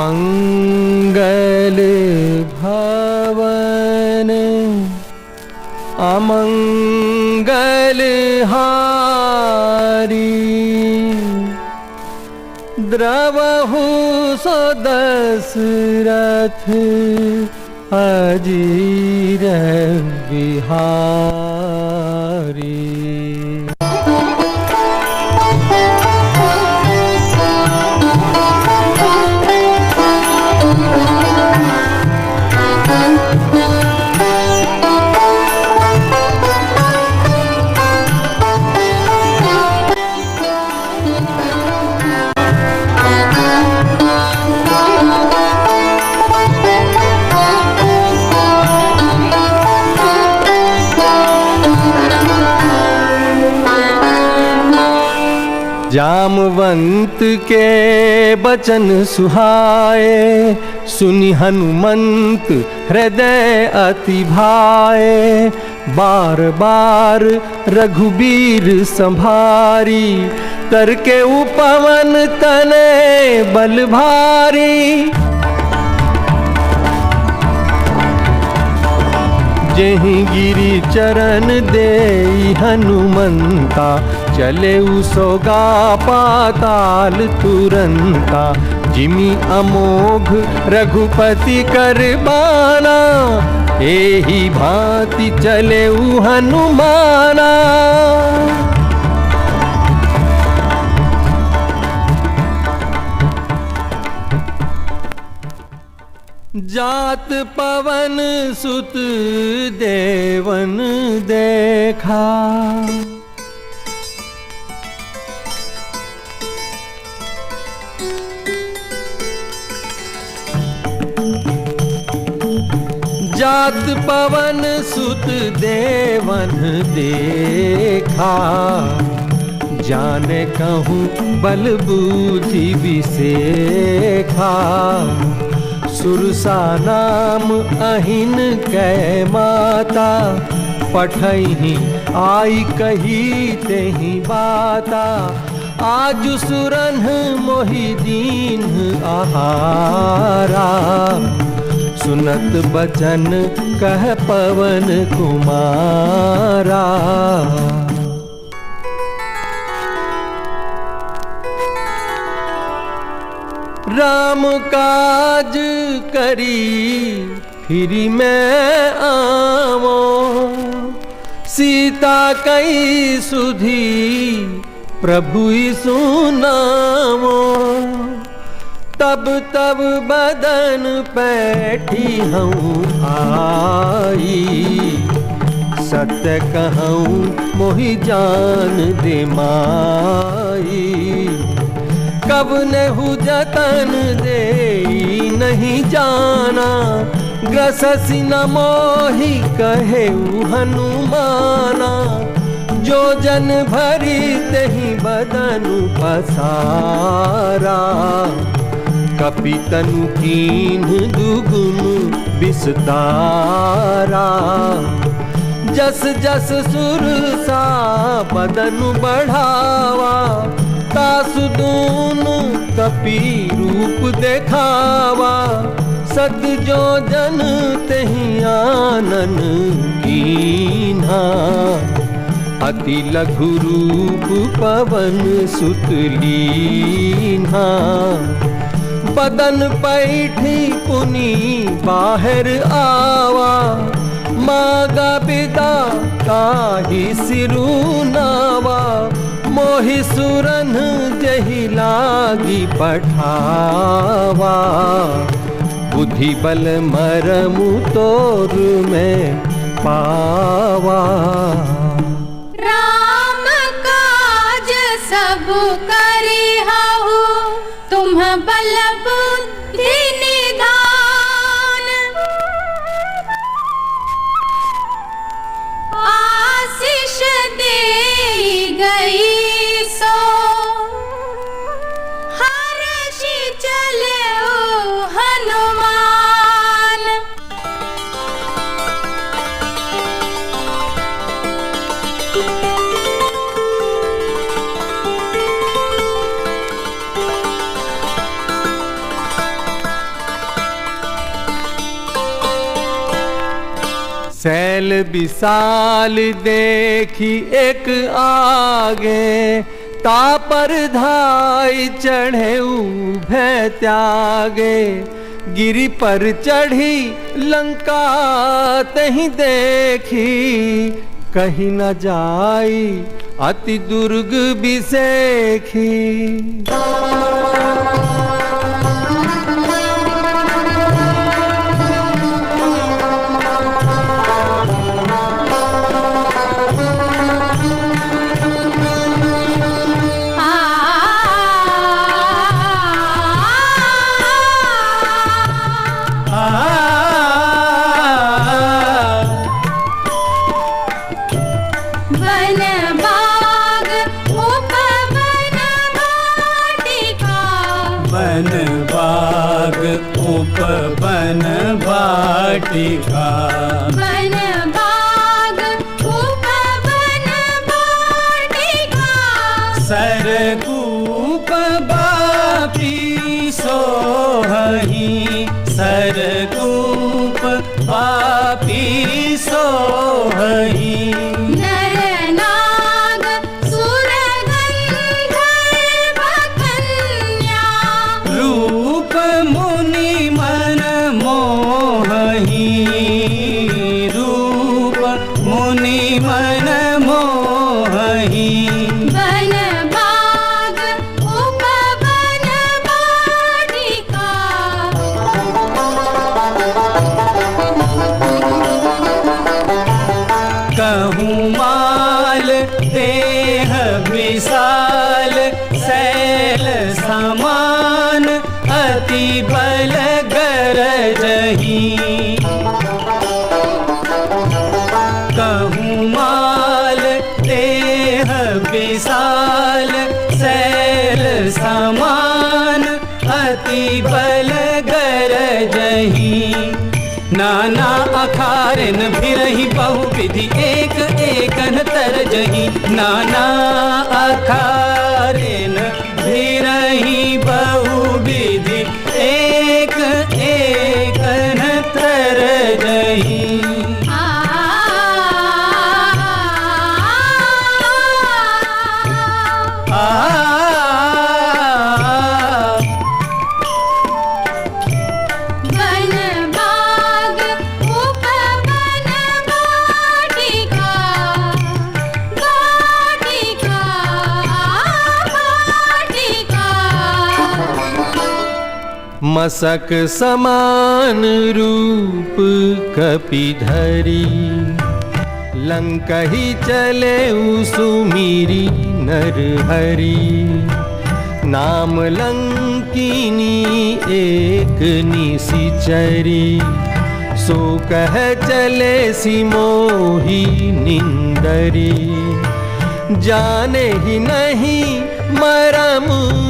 मंगल भवन अमंगल हारी, द्रवहु सो दशरथ अजीर बिहारी। जामवंत के बचन सुहाए, सुनि हनुमंत हृदय अति भाए। बार बार रघुबीर संभारी, करके उपवन तने बल भारी। जेहि गिरि चरण देई हनुमंता, चले उसोगा पाताल तुरंता। जिमि अमोघ रघुपति कर बाना, एहि भांति चले हनुमाना। जात पवन सुत देवन देखा, जात पवन सुत देवन देखा। जाने कहूँ बल बुद्धि विसेखा, सुरसा नाम अहिन कै माता। पठहि आई कही तेहि बाता, आज सुरन मोहि दीन आहारा। सुनत बचन कह पवन कुमारा, राम काज करी फिरि मैं आवो। सीता कई सुधी प्रभु सुनावो। तब तब बदन पैठी हूँ आई, सत्य कहूँ मोहि जान दे माई। कब नेहु जतन दे नहीं जाना, ग्रससि न मोहि कहेउ हनुमाना। जो जन भरी तेहि बदनु पसारा, कपि तनु कीन्ह दुगुन विस्तारा। जस जस सुरसा बदनु बढ़ावा, तासु दूनु कपि रूप देखावा। सत जो जन तेहि आनन कीन्हा, अति लघु रूप पवन सुत लीन्हा। बदन पैठी पुनि बाहर आवा, मागा बिदा ताहि सिरु नावा। मोहि सुरन जहि लागी पठावा, बुद्धि बल मरमु तोर में पावा। राम काज सब करिहु, तुम बल बुद्धि निधान। आशीष दे गई सो, हर्षि चले हनुमान। मैल विशाल देखी एक आगे, तापर धाई चढ़े भय त्यागे। गिरि पर चढ़ी लंका तहीं देखी, कहीं न जाई अति दुर्ग बिसेखी। उपवन वाटिका, वन बाग उपवन वाटिका। सरकूप बापी सोहही, सरकूप बापी सोहही। कहूँ माल देह विशाल, शैल समान अति बल गरजही। कहूँ माल देह विशाल, शैल समान अति बल गरजही। नाना अखारन भिरहि बहुविधि, एक एकन तरजही। नाना अखारन भिरहि बहुविधि, एक एकन तरजही। मसक समान रूप कपिधरी, लंकही चले सुमीरी नरहरि। नाम लंकिनी एक निशिचरी, सो कह चले सिमोही निंदरी। जाने ही नहीं मरम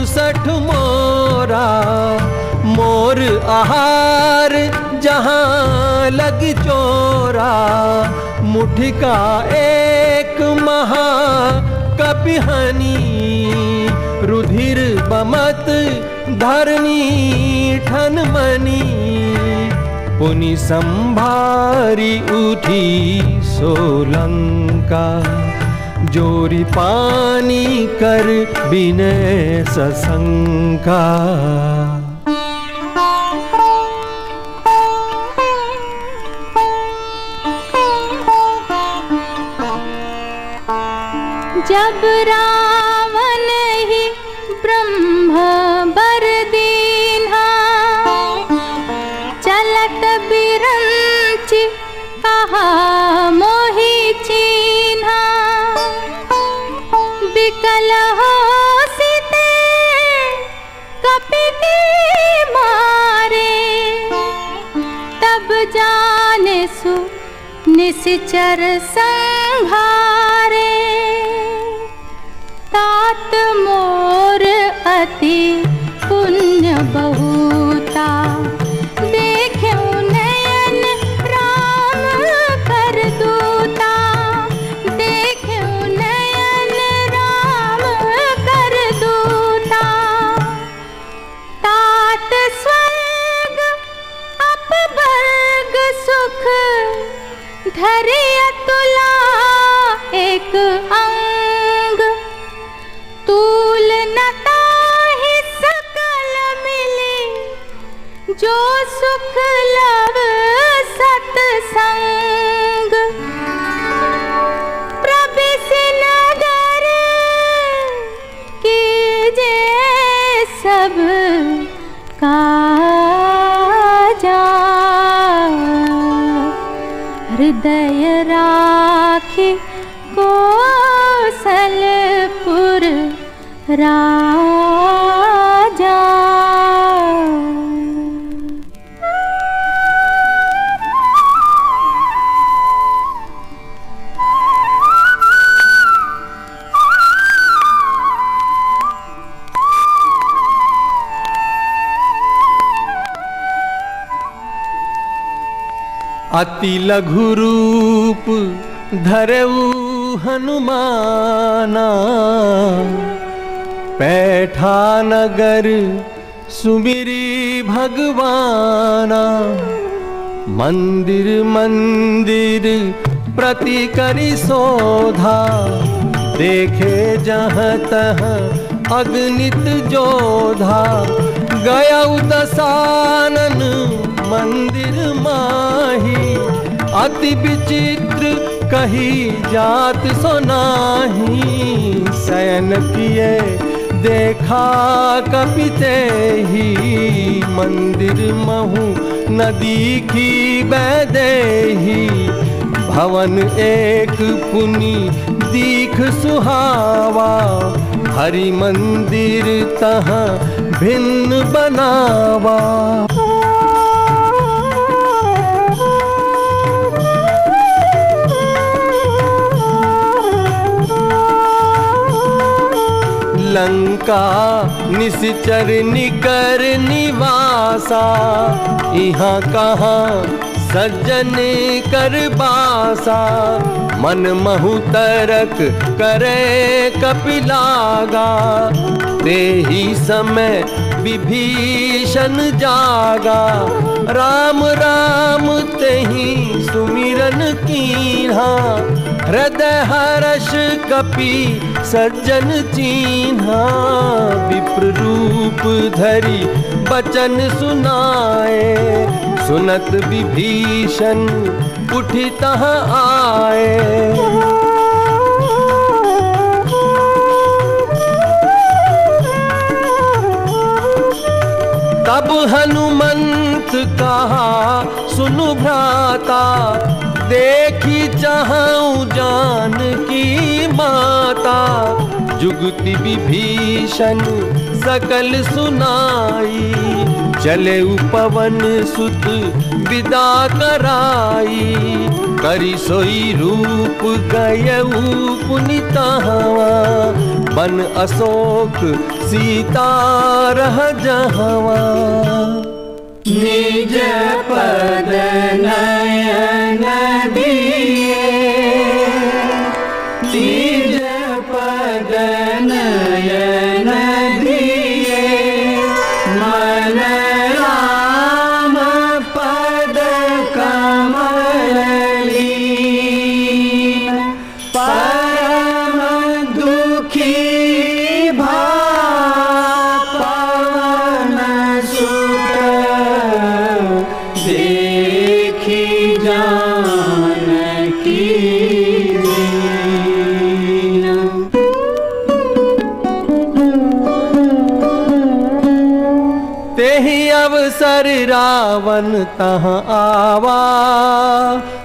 सठ मोरा, मोर आहार जहाँ लग चोरा। मुठिका एक महा कपिहनी, रुधिर बमत धरनी ठन मनी। पुनि संभारी उठी सोलंका, जोरी पानी कर बिनय सशंका। जब रावण ही ब्रह्म बर दीन्हा, चलत बिरंच कहा मोहि चीन्हा। बिकल हो सीते कपि के मारे, तब जाने सु निश्चर संहारे। तात मोर अति पुण्य बहुता, देख्यो नयन राम कर दूता। देख्यो नयन राम कर दूता। तात स्वर्ग अपवर्ग सुख धरे सब काजा। हृदय राखी कौशलपुर राजा। अति लघु रूप धरऊ हनुमाना, पैठा नगर सुमिरी भगवाना। मंदिर मंदिर प्रति करी शोधा, देखे जहाँ तहाँ अगणित जोधा। गया दशानन मंदिर माही, अति विचित्र कही जात सोनाही। शयन किए देखा कपिते ही, मंदिर महु नदी की बैदेही। भवन एक पुनि दीख सुहावा, हरि मंदिर तहाँ भिन्न बनावा। लंका निश्चर निकर निवासा, यहाँ कहाँ सज्जन कर बासा। मन महु तरक करे कपिलागा, ते ही समय विभीषण जागा। राम राम तेहि सुमिरन कीन्हा, हृदय हर्ष कपि सज्जन चीन्हा। विप्र रूप धरि बचन सुनाए, सुनत विभीषण उठि तहाँ आए। तब हनुमंत कहा सुनु भ्राता, देखी चाहूं जानकी माता। जुगति विभीषण सकल सुनाई, चले पवन सुत विदा कराई। करी सोई रूप गयऊ पुनितहवा, बन अशोक सीता रह जहवा। निज पद नयन दिए, निज पद नयन दिए। मन राम पद कमल लीन, परम दुखी देखी जानकी दीन। तेहि अवसर रावण तहाँ आवा,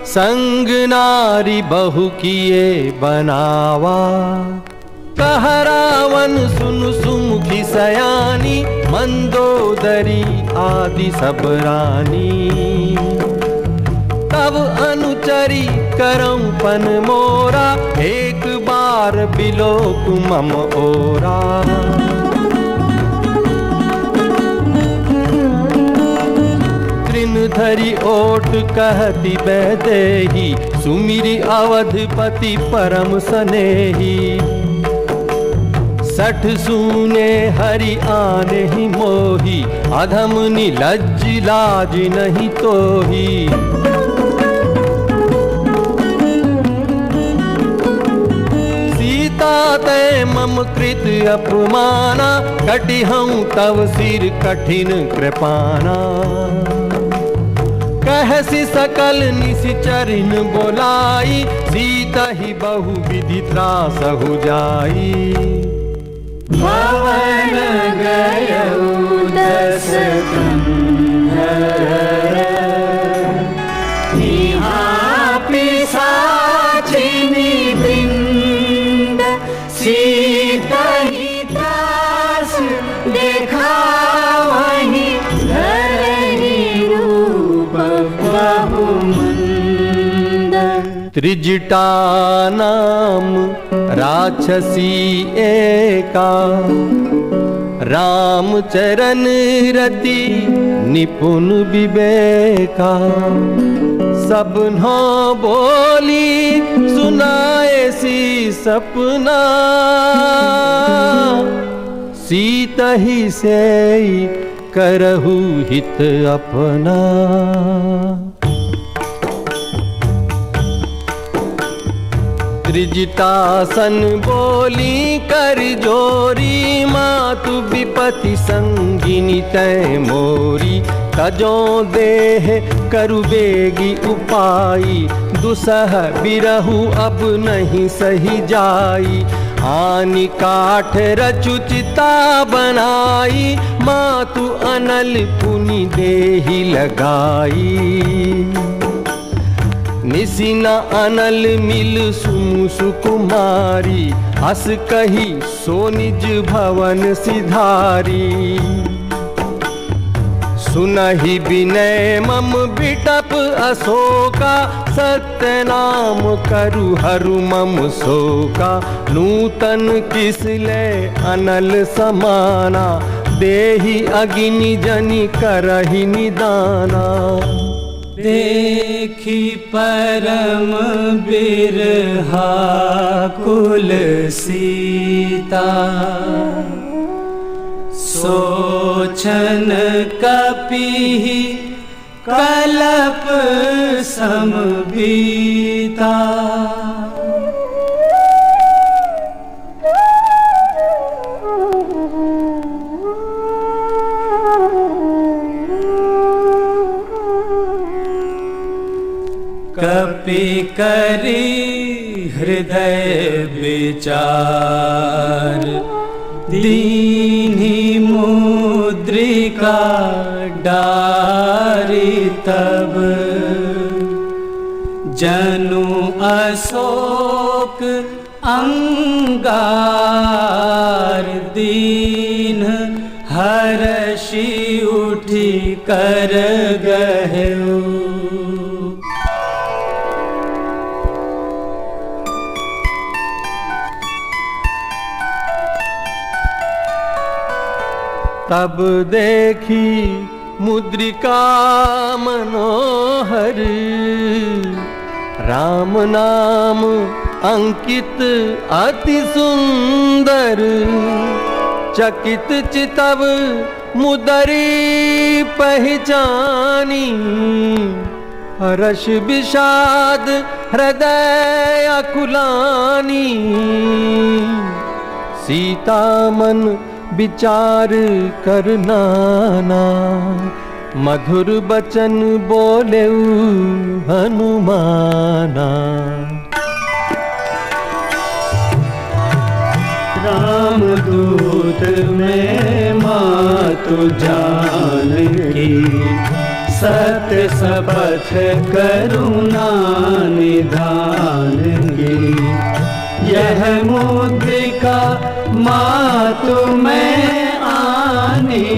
संग नारी बहु किए बनावा। कह रावण सुनु सुमुखी सयानी, मंदोदरी आदि सब रानी। तब अनुचरी करऊं पन मोरा, एक बार बिलोक मम ओरा। तृण धरि ओट कहती बैदेही, सुमिरी अवधपति परम सनेही। सठ सूने हरि आने ही मोही, अधम निलज्ज लाज नहीं तोही। सीता ते मम कृत अपमाना, कटिहऊं तव सिर कठिन कृपाना। कहसी सकल निश्चरिन बोलाई, सीता ही बहु विधि त्रास हो जाई। भवन गयऊ देखा वही धरणी रूप बहुमंद। त्रिजटा नाम राक्षसी एका, राम चरण रति निपुण विवेका। सबन्हों बोली सुनाए सी सपना, सीत ही से करहु हित अपना। त्रिजटासन बोली कर जोरी, मातु विपति संगिनी तै मोरी। तजों देह करु बेगी उपाई, दुसह बिरहु अब नहीं सही जाई। आनी काठ रचु चिता बनाई, मातु अनल पुनि देहि लगाई। निसिना अनल मिल सुकुमारी, अस कही सो निज भवन सिधारी। सुनहि विनय मम बिटप अशोका, सत्य नाम करु हरु मम शोका। नूतन किसले अनल समाना, देहि अगिनि जनि करहि निदाना। देखी परम बिरहा कुल सीता, सोचन कपि कलप समबीता। कपि करी हृदय विचार, दीन्ही मुद्रिका डारी तब। जनु अशोक अंगार, दीन हर्षि उठी कर गहु। तब देखी मुद्रिका मनोहर, राम नाम अंकित अति सुंदर। चकित चितव मुदरी पहचानी, हर्ष विषाद हृदय अकुलानी। सीता मन विचार कर नाना, मधुर बचन बोले हनुमाना। राम दूत में मातु जानकी, सत्य शपथ करुणा निधान की। यह मुद्रिका मातु में आनी,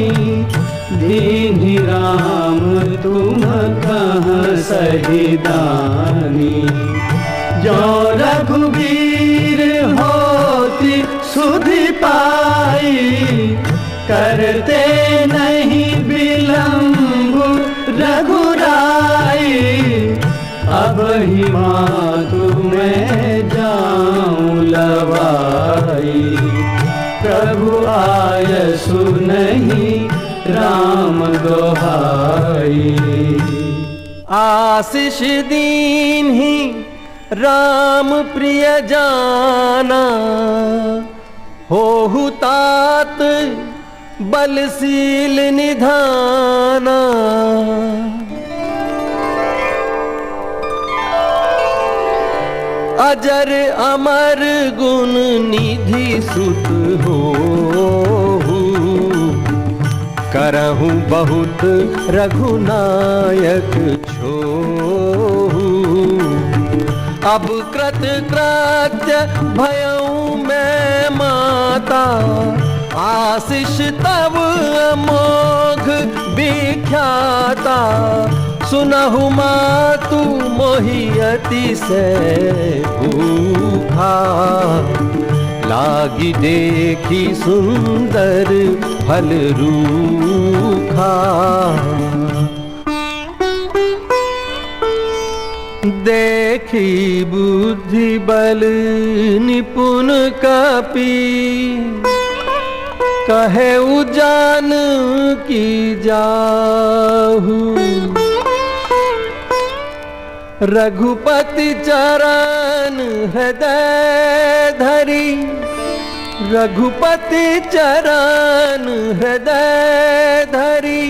दीन्ही राम तुम कहाँ सही दानी। जो रघुवीर होती सुधि पाई, करते नहीं विलंब रघुराई। अब ही मातु मैं जाऊं लवाई, प्रभु आयसु नहीं राम दोहाई। आशीष दीन्ही राम प्रिय जाना, होहु तात बलशील निधाना। अजर अमर गुण निधि सुत होहु, करहूँ बहुत रघुनायक छोहु। अब कृत कृत्य भयऊँ मैं माता, आशीष तब अमोघ विख्याता, सुनहु मातु मोहि अतिशय भूखा, लागी देखी सुंदर फल रूखा। देखी बुद्धि बल निपुण कपि, कहे उजान की जाहू, रघुपति चरण हृदय धरी, रघुपति चरण हृदय धरी,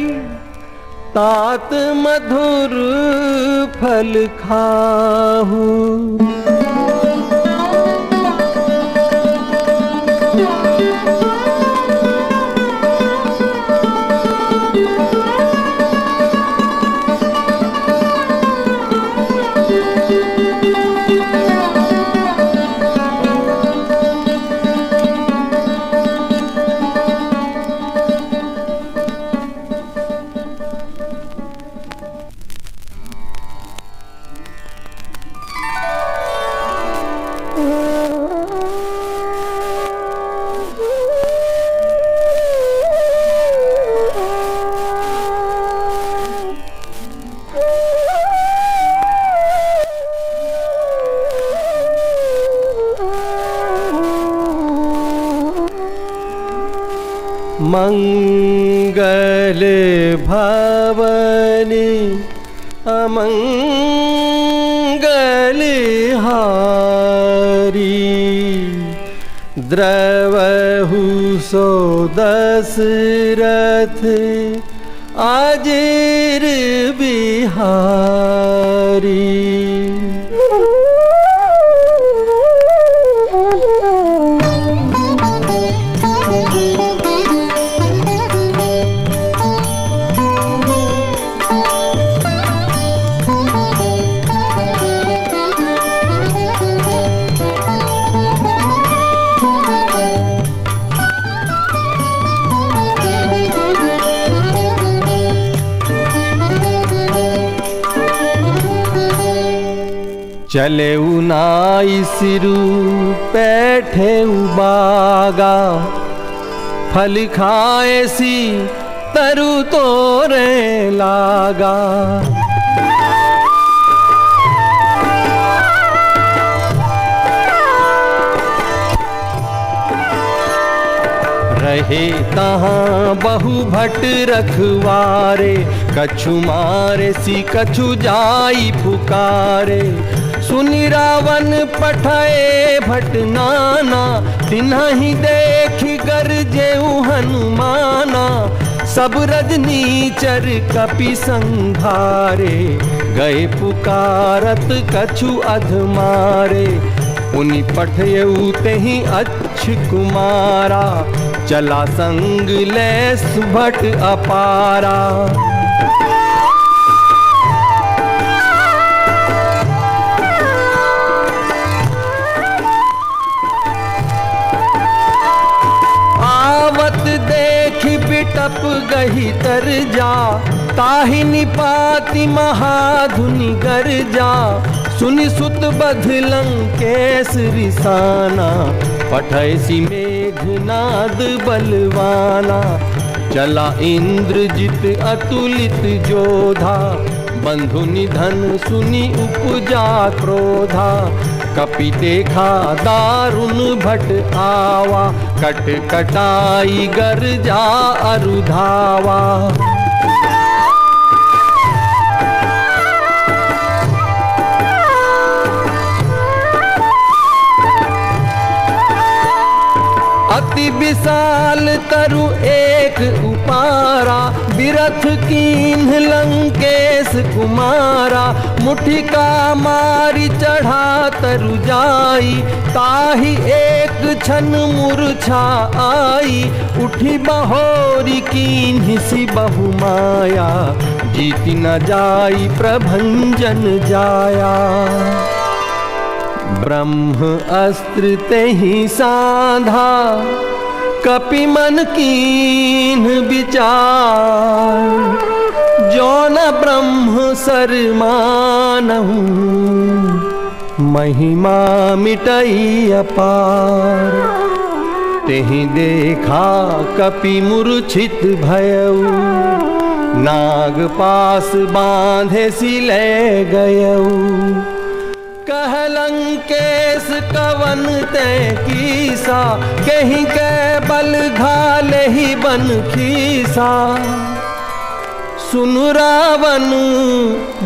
तात मधुर फल खाहू। मंगल भवनी अमंगल हारी, द्रवहु सो दशरथ अजीर बिहारी। चले उनाई सिरु बैठे उबागा, फल खाए सी तरु तोरे लागा। रहे तहाँ बहु भट रखवारे, कछु मारे सी कछु जाई पुकारे। सुनि रावण पठाए भट नाना, तिन्हि देखि गरजेउ हनुमाना। सब रजनीचर कपि संघारे, गए पुकारत कछु अधमारे। उनि पठयउ तेहि अच्छ कुमारा, चला संग ले सुभट अपारा। आवत देखि बिटप गही तर जा, ताहि निपाति महाधुनि गर जा। सुनि सुत बध लंकेश रिसाना, पठयसि मेघनाद बलवाना। चला इंद्रजित अतुलित जोधा, बंधु निधन सुनि उपजा क्रोधा। कपि देखा दारुण भट आवा, कट कटाई गरजा अरुधावा। अति विशाल तरु एक उपारा, बिरथ कीन्ह लंकेश कुमारा। मुठिका मारी चढ़ा तरु जाई, ताहि एक छन मूर्छा आई। उठी बहोरी कीन्हि सि बहु माया, जीति न जाई प्रभंजन जाया। ब्रह्म अस्त्र तेहि साधा, कपि मन कीन विचार, जो न ब्रह्म सर मानहु, महिमा मिटई अपार। तेहि देखा कपि मूर्छित भयउ, नाग पास बांधे सिले गयउ। कह लंकेश कवन ते कीसा, कहीं के बल घाले ही बन खीसा। सुन रावण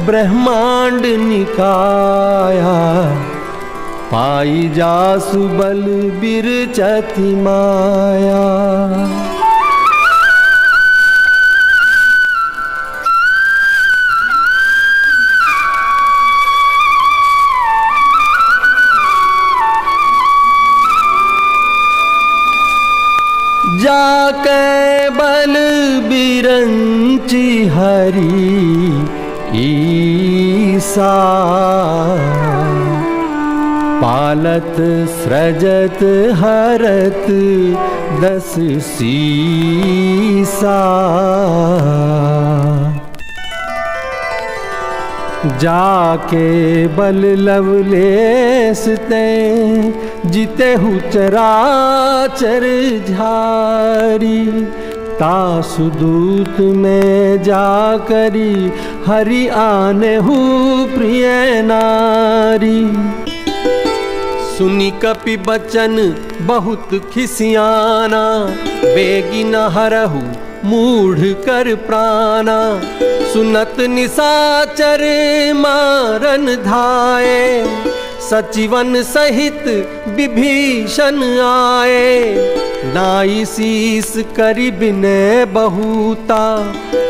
ब्रह्मांड निकाया, पाई जासु बल बिरचति माया। जाके बल बिरंचि हरि ईसा, पालत सृजत हरत दस सीसा। जाके बल लवलेस ते, जितेहु चराचर झारी। तासु दूत में जाकरी, हरि आनेहु प्रिय नारी। सुनी कपि बचन बहुत खिसियाना, बेगी न हरहु मूढ़ कर प्राणा। सुनत निशाचर मारन धाये, सचिवन सहित विभीषण आए। नाई शीस करि बिनय बहुता,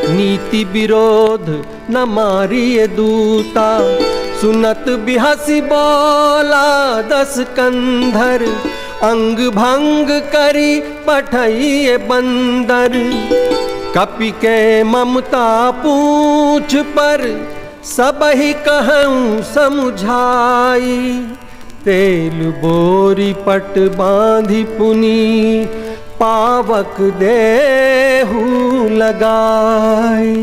नीति विरोध न मारिय दूता। सुनत बिहसी बोला दस कंधर, अंग भंग करी पठइए बंदर। कपि के ममता पूछ पर, सबहि कहूँ समुझाई। तेल बोरी पट बांधि पुनी, पावक देहु लगाई।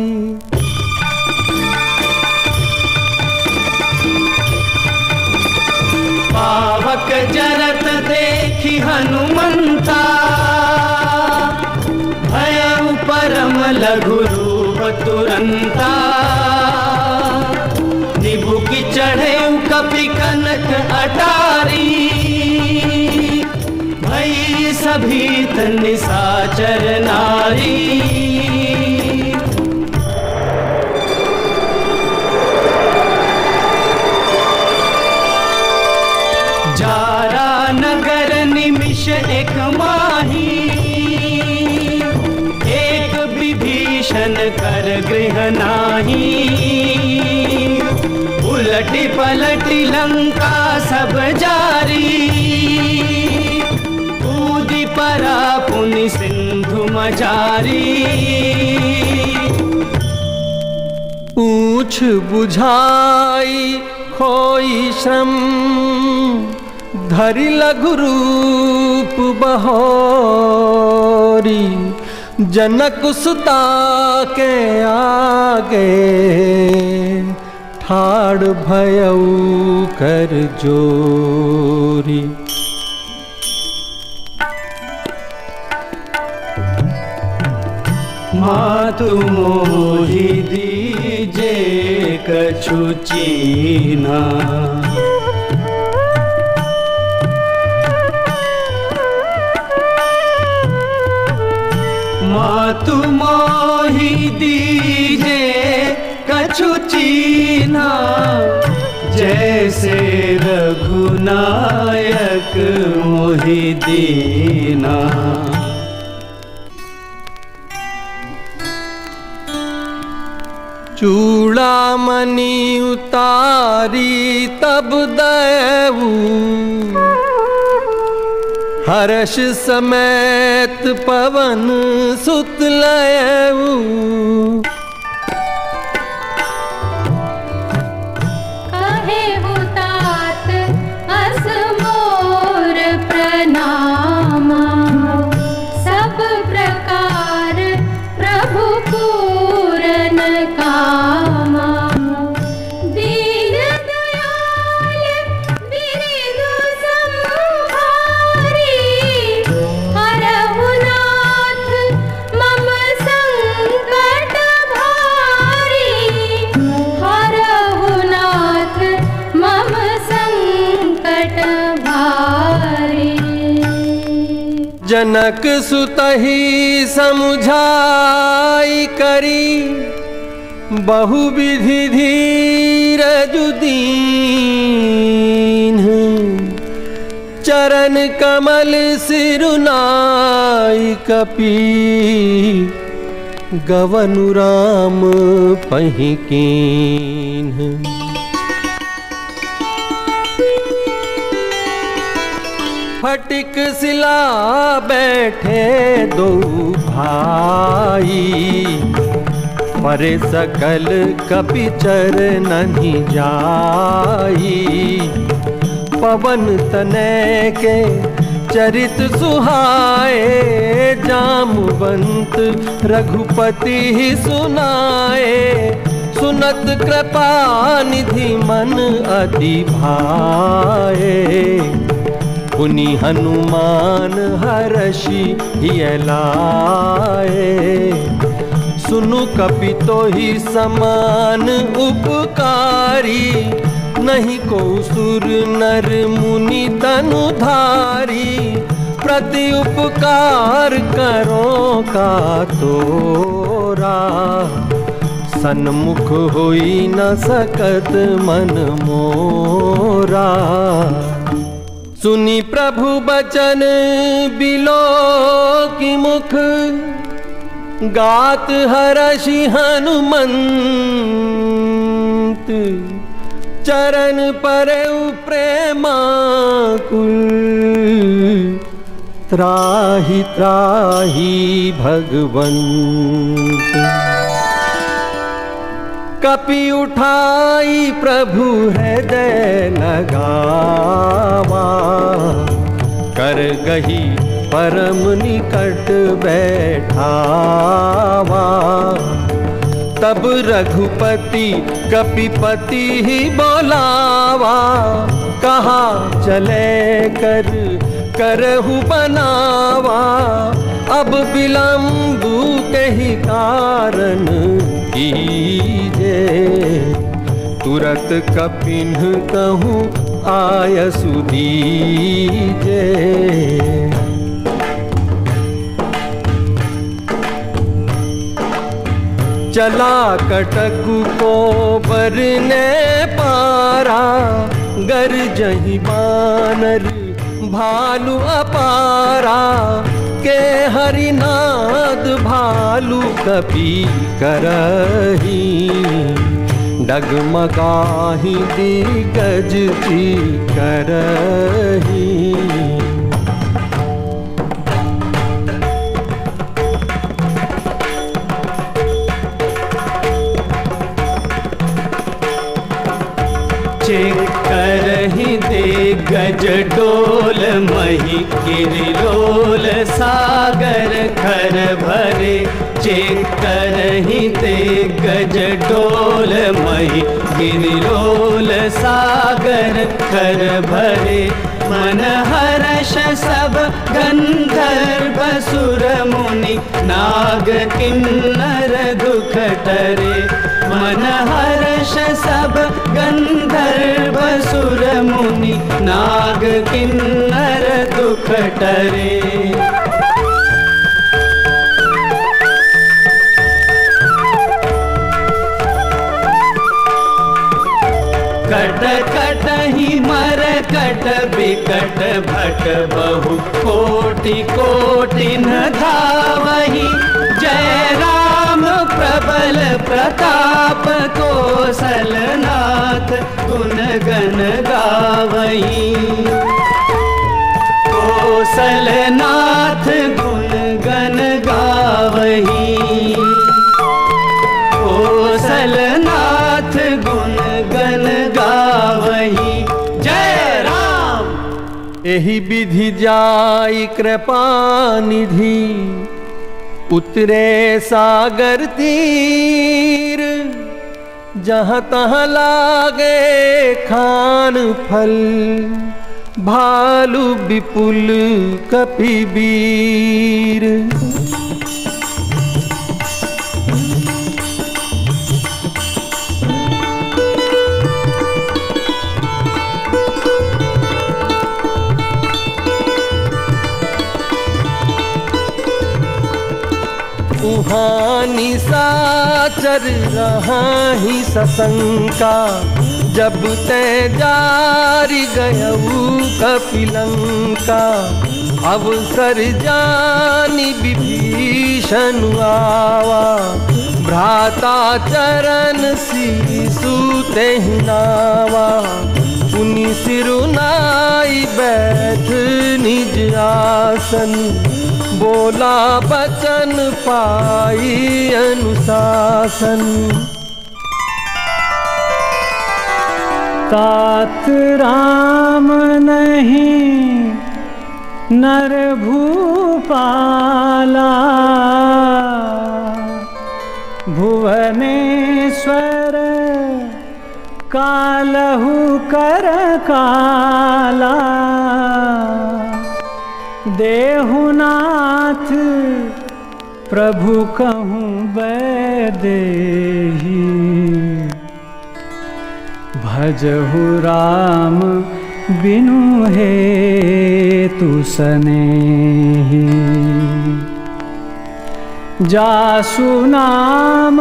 पावक जरत देखी हनुमंता, भयउ परम लघु रूप तुरंता। निबुकि चढ़े कपि कनक अटारी, भई सभीत निशाचर नारी। जारा नगर निमिष एक माही, एक विभीषण कर गृह नाही। उलटी पलटी लंका सब जारी, कूदी परा पुनि सिंधु मजारी। पूछ बुझाई खोई श्रम, धरि लघु रूप बहोरी। जनक सुता के आगे, ठाड़ भयउ कर जोरी। मातु मोहि दीजे कछु चीना, मातु मोहि दीजे कछु चीना। जैसे रघुनायक मोहि दीना। चूड़ामणि उतारी तब देऊ, हर्ष समेत पवन सुत लयऊ। कहे हुतात अस मोर प्रणामा, जनक सुतहि समुझाई करी, बहुविधि धीरज दीन्ह। चरण कमल सिरुनाई कपि, गवनु राम पहि कीन्ह। फटिक सिला बैठे दो भाई, परे सकल कपि चरनहि जाई। पवन तनय के चरित सुहाए, जामवंत रघुपति सुनाए। सुनत कृपा निधि मन अति भाए, पुनि हनुमान हर्षि हिय लाए। सुनु कपि तोहि समान उपकारी, नहीं को सुर नर मुनि तनु धारी। प्रति उपकार करो का तोरा, सन्मुख होई न सकत मन मोरा। सुनी प्रभु बचन बिलो की मुख, गात हर्षि हनुमंत। चरण परउ प्रेमाकुल, त्राहि त्राहि भगवंत। कपि उठाई प्रभु हृदय लगावा, कर गही परम निकट बैठावा। तब रघुपति कपिपति ही बोलावा, कहा चले कर करहु बनावा। अब विलंब कही कारण कीजे, तुरत कपिन्ह कहूँ आयसु दीजे। चला कटकु को बरने पारा, गरजहि बानर भालु अपारा। के हरिनाद भालु कपि करही, डगमगाहि दिग्गज करही। करहि दिग्गज डोल मही, गिरिलोल सागर खर भरे। करहि दिग्गज डोल मही, गिरिलोल सागर खर भरे। मन हर्ष सब गंधर्व सुर मुनि, नाग किन्नर दुख टरे। मन हर्ष सब गंधर्व सुर मुनि, नाग किन्नर दुख टरे। कट कटहि मर कट बिकट भट, बहु कोटि कोटि न धावहि। जय राम प्रबल प्रताप, कौशलनाथ गुण गण गावहि। कौशलनाथ गुण गण गावहि। कौशलनाथ गुण गण गावहि। जय राम। एहि विधि जाई कृपा निधि, उतरे सागर तीर। जहाँ तहाँ लागे खान फल, भालु विपुल कपिवीर। उहाँ निसाचर रहाहि सशंका, जब ते जारि गयऊ कपिलंका। अवसर जानि विभीषण आवा, भ्राता चरण सीसु तेहि नावा। पुनि सिरुनाई बैठ निज आसन, बोला बचन पाई अनुशासन। तात राम नहीं नर भूपाला, भुवनेश्वर कालहु कर काला। देहुनाथ प्रभु कहूँ वैदेही, भजहु राम बिनु हेतु सनेही। जासु नाम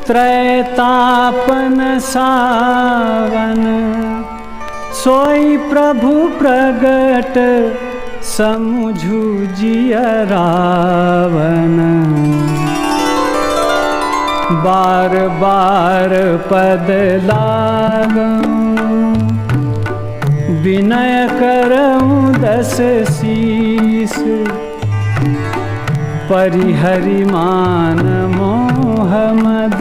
त्रैतापन सावन, सोई प्रभु प्रगट समुझु जिय रावण। बार बार पद लागूं, विनय करऊं दस शीस। परिहरि मान मोह मद,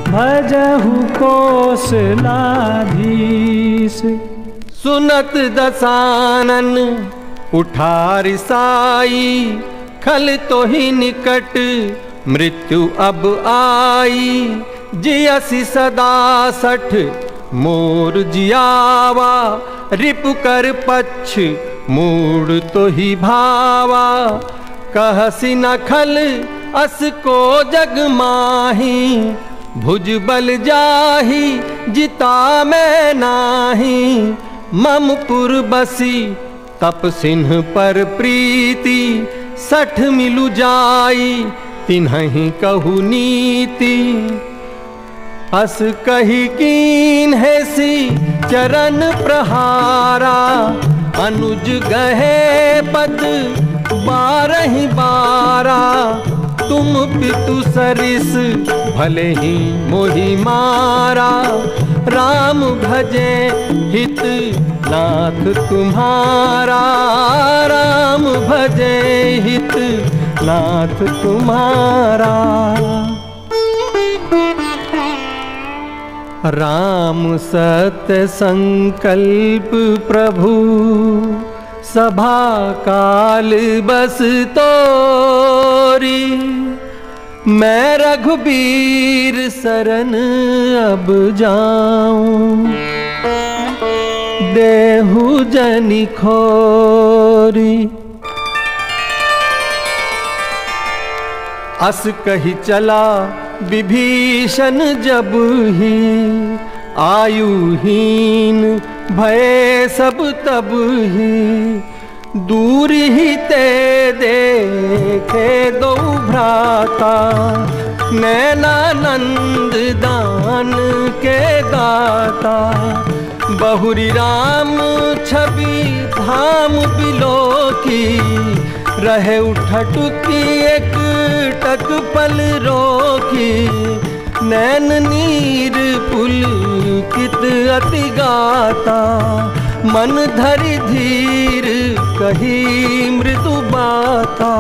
भजहु कौशलाधीश। सुनत दसानन उठार साई, खल तो ही निकट मृत्यु अब आई। जियसि सदा 60 मोर जियावा, रिपु कर पक्ष मूड तो ही भावा। कहसि न खल अस को जग माही, भुज बल जाही जिता मैं नाही। मम पुर बसी तप सिंह पर प्रीति, 60 मिलु जाई तिन्हि कहु नीति। अस कही कीन है सी चरण प्रहारा, अनुज गहे पद 12 12। तुम पितु सरिस भले ही मोहि मारा, राम भजे हित नाथ तुम्हारा। राम भजे हित नाथ तुम्हारा। राम सत्य संकल्प प्रभु, सभा काल बस तोरी। मैं रघुबीर शरण अब जाऊं, देहु जनि खोरी। अस कही चला विभीषण जब ही, आयुहीन भय सब तब ही। दूर ही ते देखे दो भ्राता, नैनानंद दान के दाता। बहुरी राम छवि धाम बिलो की, रहे उठटुकी एक टक पल रोकी। नैन नीर पुलकित अति गाता, मन धरि धीर कही मृदु बाता।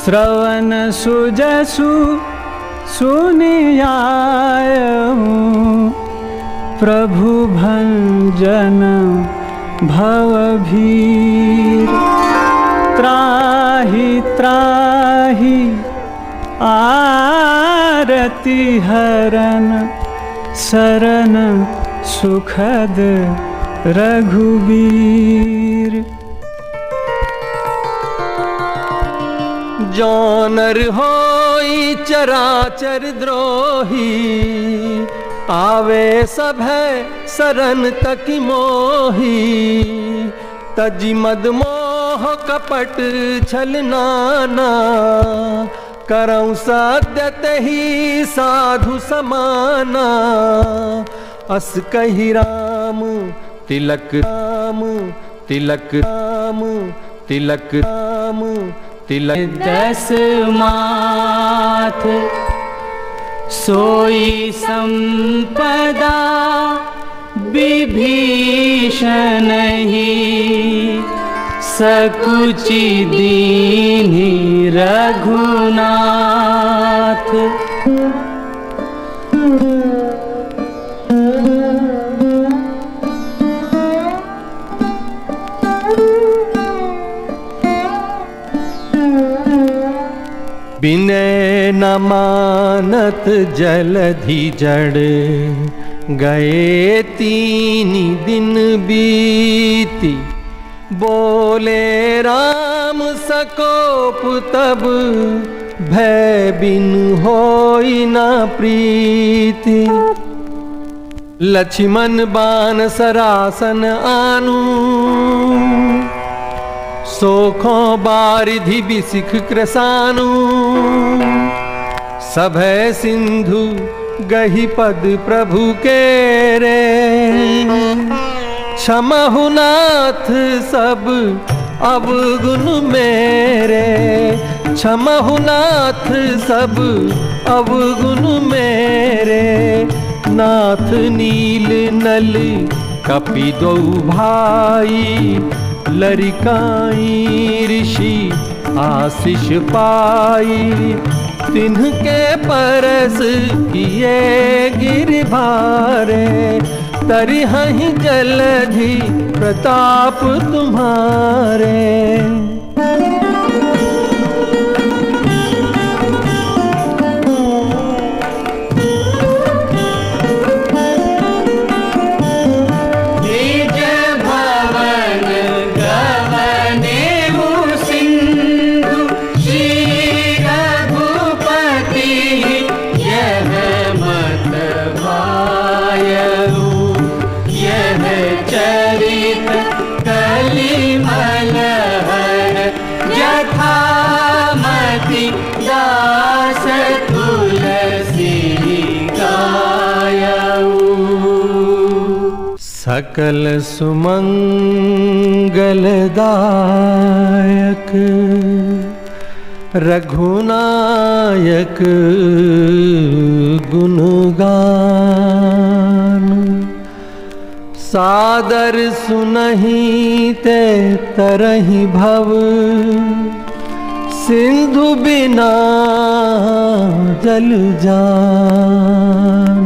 श्रवण सुजसु सुनियाऊं, प्रभु भंजन भवभीर। त्राहि त्राहि आरती हरन, शरण सुखद रघुवीर। जौनर होई चराचर द्रोही, आवे सब है शरण तक मोही। तजी मद मोह कपट छल नाना, करऊं सद्यत ही साधु समाना। अस कही राम तिलक राम, तिलक राम, तिलक राम, तिलक। दस माथ सोई संपदा, विभीषण ही सकुचि दीन्हि रघुनाथ। बिनय न मानत जलधि जड़, गए 3 दिन बीती। बोले राम सकोप तब, भय बिन होई न प्रीति। लक्ष्मण बान सरासन आनु, सोखों बारिधि बिसिख कृसानु। सभय सिंधु गही पद प्रभु के रे, क्षमहु नाथ सब अवगुण मेरे। क्षमहु नाथ सब अवगुण मेरे, नाथ नील नल कपि दो भाई। लरिकाई ऋषि आशीष पाई, तिन्हके परस किए गिरभारे। तरिहहि जलधि प्रताप तुम्हारे। दास तुलसी गायऊ। सकल सुमंगलदायक, रघुनायक गुणगान। सादर सुनहि ते तरहि भव, सिंधु बिना जल जान।